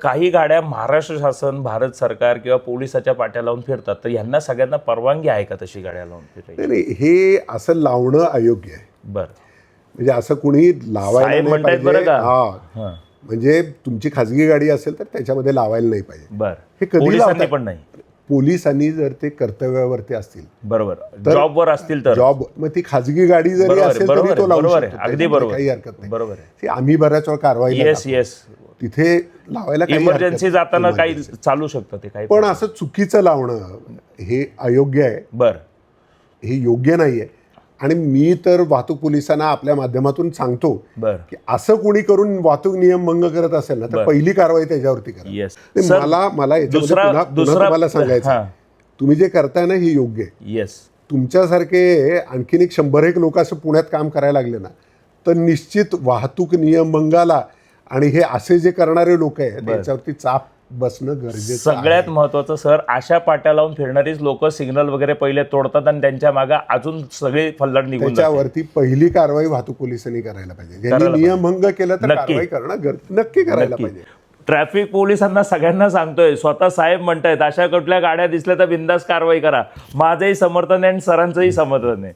काही गाड्या महाराष्ट्र शासन, भारत सरकार किंवा पोलिसाच्या पाट्या लावून फिरतात, तर यांना सगळ्यांना परवानगी आहे का तशी गाड्या लावून फिरायची? नाही, हे असं लावणं अयोग्य आहे. बरं, म्हणजे असं कुणी लावायला साहेब नाही म्हणतायत बरं पाहिजे. का? हा, म्हणजे तुमची खाजगी गाडी असेल तर त्याच्यामध्ये लावायला नाही पाहिजे. बरं, हे कधी पोलिसांनी लावतात? पण नाही. पोलिसांनी जर ते कर्तव्यावरती असतील, बरोबर, जॉबवर असतील तर जॉब, मग ती खाजगी गाडी जरी बरोबर आहे, असेल बरोबर तरी तो आहे, लावू बरोबर आहे, शकतो. अगदी त्याच्यामध्ये बरोबर. काही हरकत नाही. बरोबर आहे. ते आम्ही बऱ्याच वेळा कारवाई येस तिथे लावायला काही हरकत इमर्जन्सी नाही. जाताना काही चालू शकतं ते काही. पण असं चुकीचं लावणं हे अयोग्य आहे, बरं, हे योग्य नाहीये. आणि मी तर वाहतूक पोलिसांना आपल्या माध्यमातून सांगतो बरं, की असं कोणी करून वाहतूक नियम भंग करत असेल ना तर पहिली कारवाई त्याच्यावरती करा. येस. नाही, सर, मला याच्यामध्ये दुसरा तुम्हाला सांगायचं हां. तुम्ही जे करताय ना हे योग्य आहे. येस, तुमच्यासारखे आणखीन 100 लोक असं पुण्यात काम करायला लागले ना तर निश्चित वाहतूक नियमभंगाला आणि हे असे जे करणारे लोक आहेत त्याच्यावरती चाप बसणं गरजेचं आहे. सगळ्यात महत्वाचं सर, अशा पाट्या लावून फिरणारीच लोक सिग्नल वगैरे पहिले तोडतात आणि त्यांच्या मागे अजून सगळे फल्लाड निघून जातात. त्याच्यावरती पहिली कारवाई वाहतूक पोलिसांनी करायला पाहिजे. ज्यांनी नियमभंग केला तर नक्की. कारवाई करणं नक्की करायला पाहिजे. ट्रॅफिक पोलिसांना सगळ्यांना सांगतोय, स्वतः साहेब म्हणतायत अशा कुठल्या गाड्या दिसल्या तर बिंदास कारवाई करा. माझंही समर्थन आहे आणि सरांचंही समर्थन आहे.